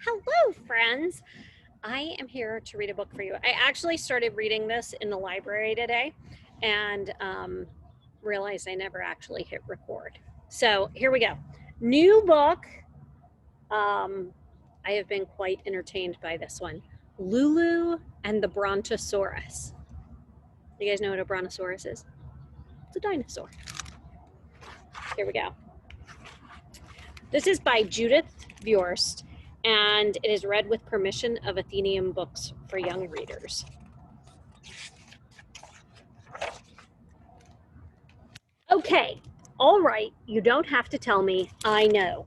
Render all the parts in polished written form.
Hello, friends. I am here to read a book for you. I actually started reading this in the library today and realized I never actually hit record. So here we go. New book. I have been quite entertained by this one. Lulu and the Brontosaurus. You guys know what a Brontosaurus is? It's a dinosaur. Here we go. This is by Judith Viorst, and it is read with permission of Athenaeum Books for young readers. Okay, all right, you don't have to tell me, I know.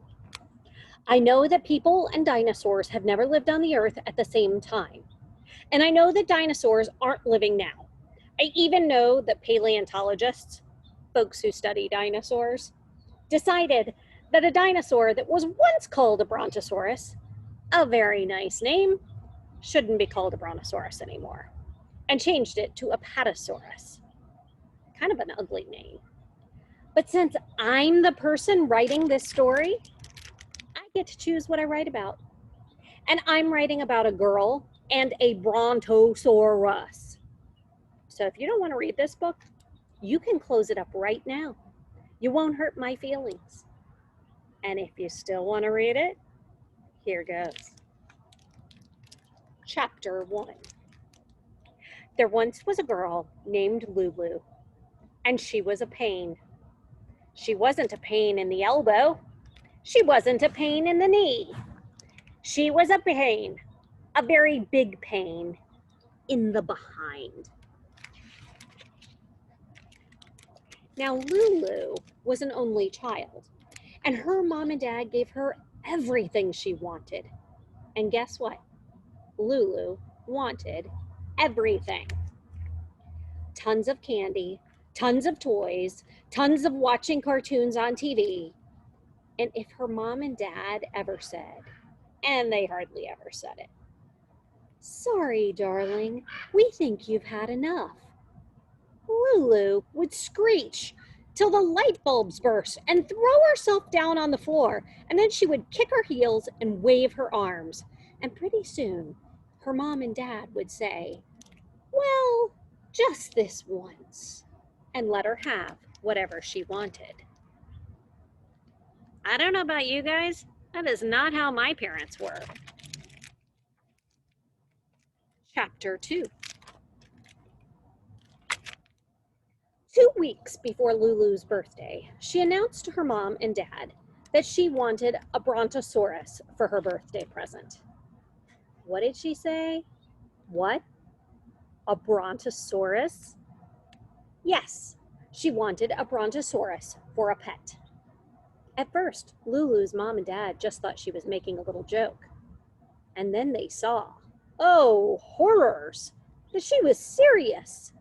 I know that people and dinosaurs have never lived on the earth at the same time. And I know that dinosaurs aren't living now. I even know that paleontologists, folks who study dinosaurs, decided that a dinosaur that was once called a Brontosaurus, a very nice name, shouldn't be called a Brontosaurus anymore, and changed it to a Patasaurus. Kind of an ugly name. But since I'm the person writing this story, I get to choose what I write about. And I'm writing about a girl and a Brontosaurus. So if you don't want to read this book, you can close it up right now. You won't hurt my feelings. And if you still want to read it, here goes. Chapter 1. There once was a girl named Lulu, and she was a pain. She wasn't a pain in the elbow. She wasn't a pain in the knee. She was a pain, a very big pain, in the behind. Now, Lulu was an only child, and her mom and dad gave her everything she wanted. And guess what? Lulu wanted everything. Tons of candy, tons of toys, tons of watching cartoons on TV. And if her mom and dad ever said, and they hardly ever said it, "Sorry, darling, we think you've had enough," Lulu would screech till the light bulbs burst and throw herself down on the floor, and then she would kick her heels and wave her arms. And pretty soon, her mom and dad would say, "Well, just this once," and let her have whatever she wanted. I don't know about you guys, that is not how my parents were. Chapter 2. 2 weeks before Lulu's birthday, she announced to her mom and dad that she wanted a Brontosaurus for her birthday present. What did she say? What? A Brontosaurus? Yes, she wanted a Brontosaurus for a pet. At first, Lulu's mom and dad just thought she was making a little joke. And then they saw, oh, horrors, that she was serious.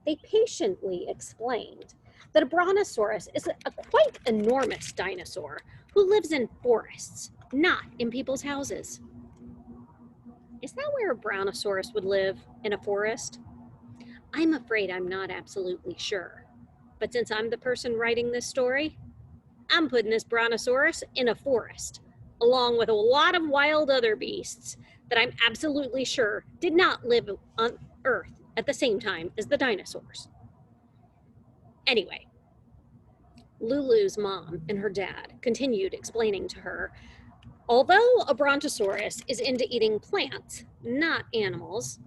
They patiently explained that a Brontosaurus is a quite enormous dinosaur who lives in forests, not in people's houses. Is that where a Brontosaurus would live, in a forest? I'm afraid I'm not absolutely sure. But since I'm the person writing this story, I'm putting this Brontosaurus in a forest, along with a lot of wild other beasts that I'm absolutely sure did not live on Earth at the same time as the dinosaurs. Anyway, Lulu's mom and her dad continued explaining to her, although a Brontosaurus is into eating plants, not animals,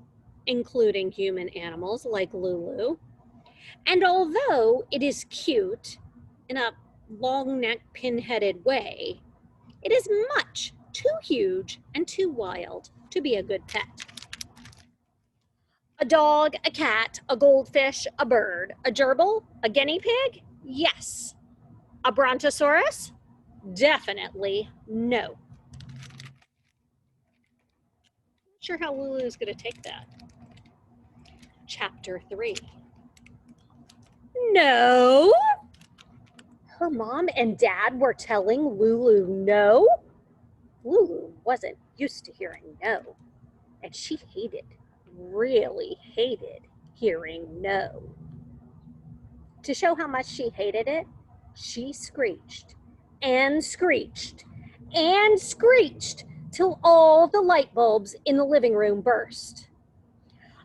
including human animals like Lulu, and although it is cute in a long-necked, pin-headed way, it is much too huge and too wild to be a good pet. A dog, a cat, a goldfish, a bird, a gerbil, a guinea pig? Yes. A Brontosaurus? Definitely no. Not sure how Lulu's going to take that. Chapter 3. No. Her mom and dad were telling Lulu no? Lulu wasn't used to hearing no, and she really hated hearing no. To show how much she hated it, she screeched and screeched and screeched till all the light bulbs in the living room burst.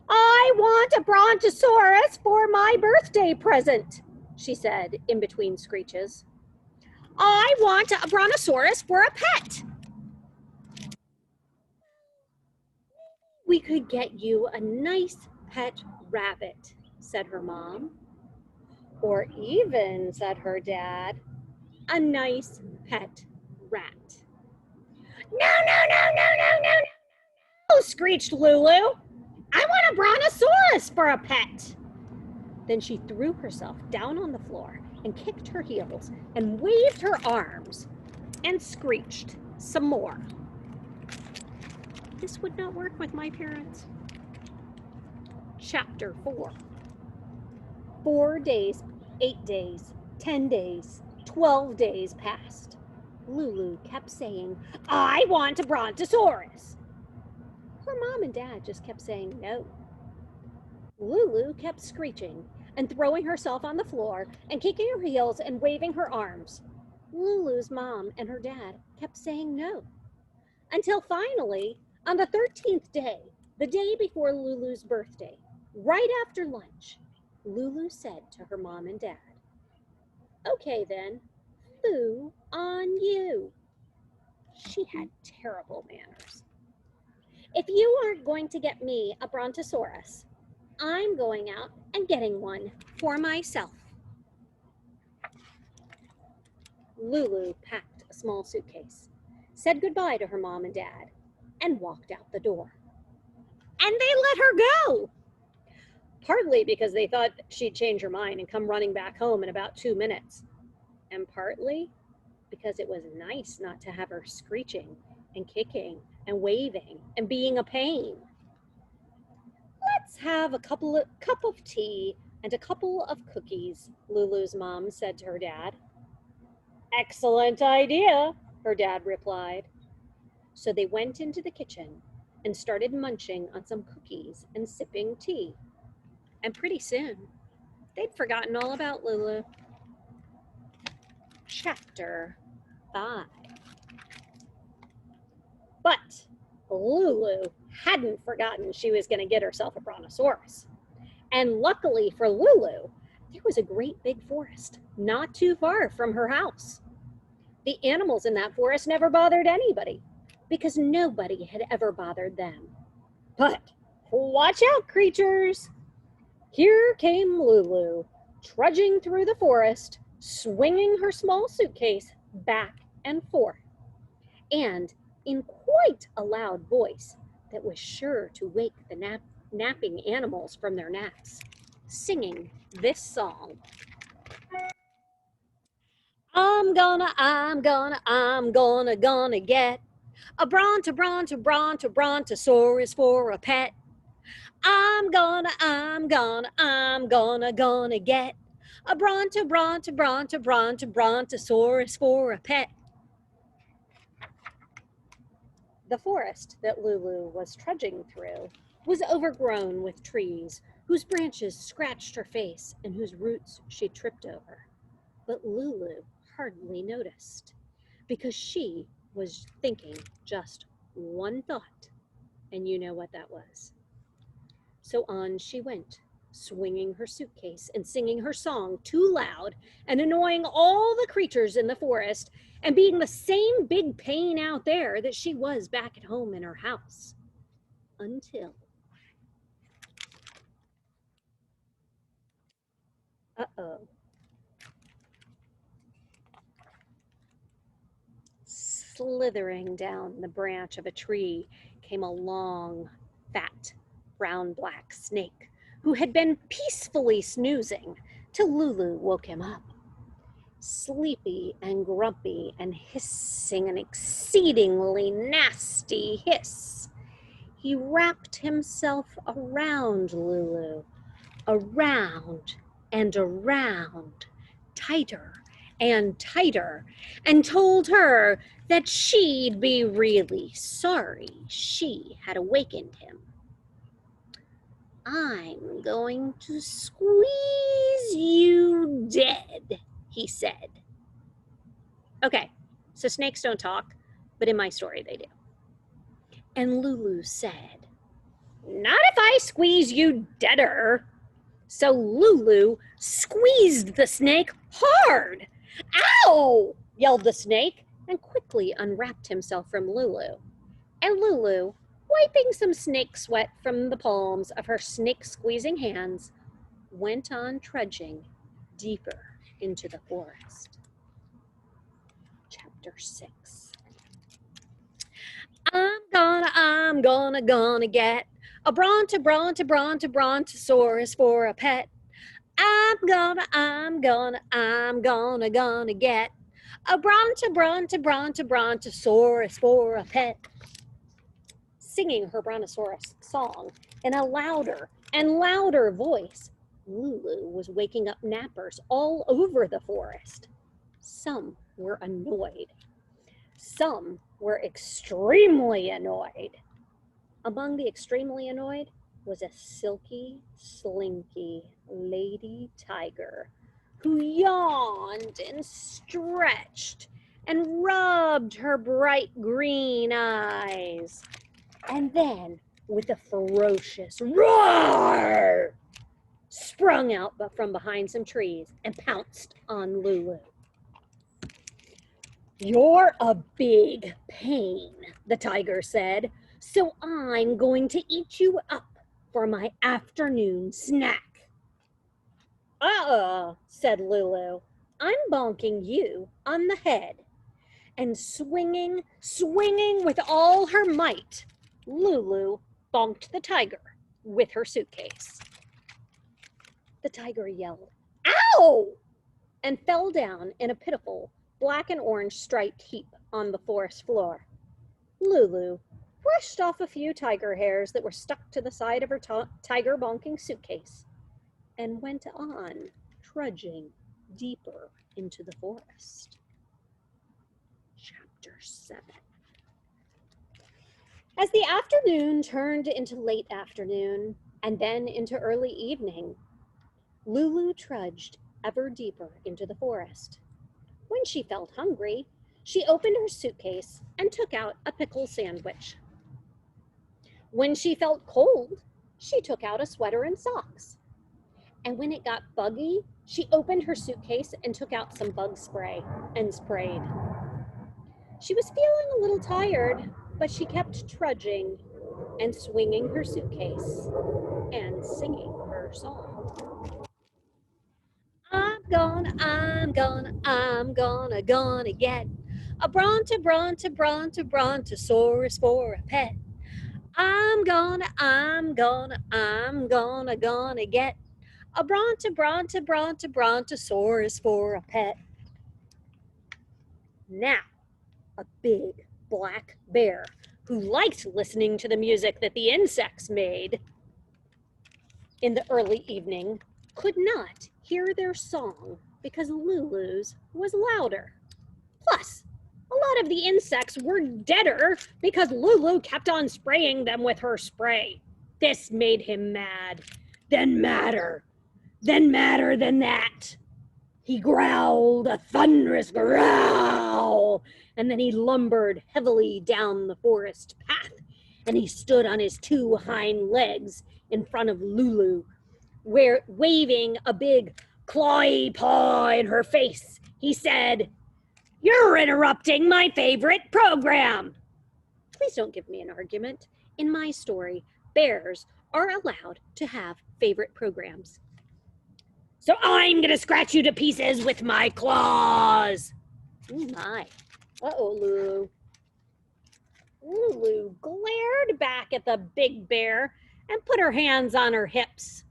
"I want a Brontosaurus for my birthday present," she said in between screeches. "I want a Brontosaurus for a pet." "We could get you a nice pet rabbit," said her mom. "Or even," said her dad, "a nice pet rat." "No, no, no, no, no, no, no," screeched Lulu. "I want a Brontosaurus for a pet." Then she threw herself down on the floor and kicked her heels and waved her arms and screeched some more. This would not work with my parents. Chapter 4. 4 days, 8 days, 10 days, 12 days passed. Lulu kept saying, "I want a Brontosaurus." Her mom and dad just kept saying no. Lulu kept screeching and throwing herself on the floor and kicking her heels and waving her arms. Lulu's mom and her dad kept saying no. Until finally, on the 13th day, the day before Lulu's birthday, right after lunch, Lulu said to her mom and dad, "Okay then, foo on you." She had terrible manners. "If you aren't going to get me a Brontosaurus, I'm going out and getting one for myself." Lulu packed a small suitcase, said goodbye to her mom and dad, and walked out the door. And they let her go! Partly because they thought she'd change her mind and come running back home in about 2 minutes, and partly because it was nice not to have her screeching and kicking and waving and being a pain. "Let's have a cup of tea and a couple of cookies," Lulu's mom said to her dad. "Excellent idea," her dad replied. So they went into the kitchen and started munching on some cookies and sipping tea. And pretty soon, they'd forgotten all about Lulu. Chapter 5. But Lulu hadn't forgotten she was going to get herself a Brontosaurus. And luckily for Lulu, there was a great big forest not too far from her house. The animals in that forest never bothered anybody because nobody had ever bothered them. But watch out, creatures! Here came Lulu, trudging through the forest, swinging her small suitcase back and forth, and in quite a loud voice that was sure to wake the napping animals from their naps, singing this song. I'm gonna get a Brontosaurus for a pet. I'm gonna get a Brontosaurus for a pet. The forest that Lulu was trudging through was overgrown with trees whose branches scratched her face and whose roots she tripped over. But Lulu hardly noticed because she was thinking just one thought, and you know what that was. So on she went, swinging her suitcase and singing her song too loud and annoying all the creatures in the forest and being the same big pain out there that she was back at home in her house. Until... Uh-oh. Slithering down the branch of a tree came a long, fat, brown-black snake who had been peacefully snoozing till Lulu woke him up. Sleepy and grumpy and hissing an exceedingly nasty hiss, he wrapped himself around Lulu, around and around, tighter and tighter, and told her that she'd be really sorry she had awakened him. "I'm going to squeeze you dead," he said. Okay, so snakes don't talk, but in my story they do. And Lulu said, "Not if I squeeze you deader." So Lulu squeezed the snake hard. "Ow!" yelled the snake, and quickly unwrapped himself from Lulu. And Lulu, wiping some snake sweat from the palms of her snake-squeezing hands, went on trudging deeper into the forest. Chapter 6. I'm gonna get a Brontosaurus for a pet. I'm gonna get a Brontosaurus for a pet. Singing her Brontosaurus song in a louder and louder voice, Lulu was waking up nappers all over the forest. Some were annoyed. Some were extremely annoyed. Among the extremely annoyed was a silky, slinky lady tiger who yawned and stretched and rubbed her bright green eyes. And then, with a ferocious roar, sprung out from behind some trees and pounced on Lulu. "You're a big pain," the tiger said, "so I'm going to eat you up for my afternoon snack." Said Lulu, "I'm bonking you on the head." And swinging with all her might, Lulu bonked the tiger with her suitcase. The tiger yelled, "Ow!" and fell down in a pitiful black and orange striped heap on the forest floor. Lulu brushed off a few tiger hairs that were stuck to the side of her tiger bonking suitcase and went on trudging deeper into the forest. Chapter 7. As the afternoon turned into late afternoon and then into early evening, Lulu trudged ever deeper into the forest. When she felt hungry, she opened her suitcase and took out a pickle sandwich. When she felt cold, she took out a sweater and socks. And when it got buggy, she opened her suitcase and took out some bug spray and sprayed. She was feeling a little tired, but she kept trudging and swinging her suitcase and singing her song. I'm gonna get a Brontosaurus for a pet. I'm gonna get a Brontosaurus for a pet. Now, a big black bear who liked listening to the music that the insects made in the early evening could not hear their song because Lulu's was louder. Plus, a lot of the insects were deader because Lulu kept on spraying them with her spray. This made him mad. Then madder than that. He growled a thunderous growl, and then he lumbered heavily down the forest path, and he stood on his two hind legs in front of Lulu, waving a big clawy paw in her face. He said, "You're interrupting my favorite program." Please don't give me an argument. In my story, bears are allowed to have favorite programs. "So I'm gonna scratch you to pieces with my claws." Oh my. Uh-oh, Lulu. Lulu glared back at the big bear and put her hands on her hips.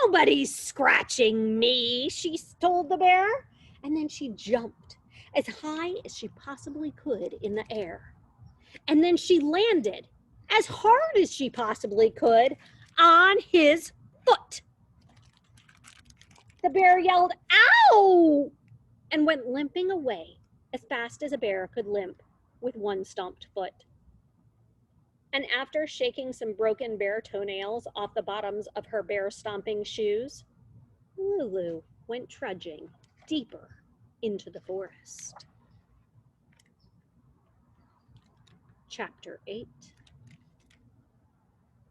"Nobody's scratching me," she told the bear. And then she jumped as high as she possibly could in the air. And then she landed as hard as she possibly could on his foot. The bear yelled, "Ow!" and went limping away as fast as a bear could limp with one stomped foot. And after shaking some broken bear toenails off the bottoms of her bear stomping shoes, Lulu went trudging deeper into the forest. Chapter 8.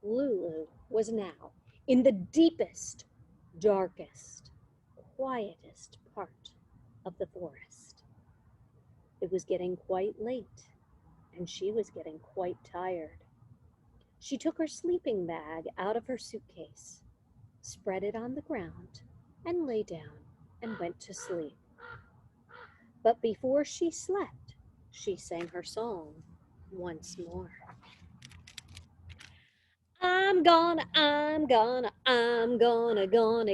Lulu was now in the deepest, darkest, quietest part of the forest. It was getting quite late, and she was getting quite tired. She took her sleeping bag out of her suitcase, spread it on the ground, and lay down and went to sleep. But before she slept, she sang her song once more. I'm gonna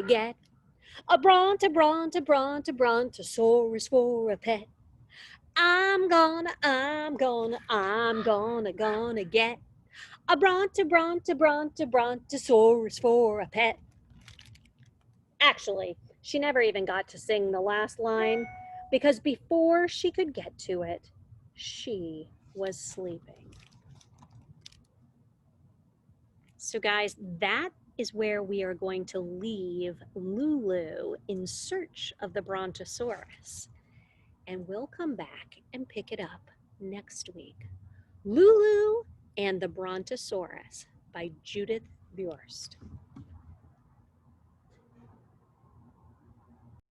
get a Brontosaurus for a pet. I'm gonna get a Brontosaurus for a pet. Actually, she never even got to sing the last line because before she could get to it, she was sleeping. So guys, that is where we are going to leave Lulu in search of the Brontosaurus. And we'll come back and pick it up next week. Lulu and the Brontosaurus by Judith Viorst.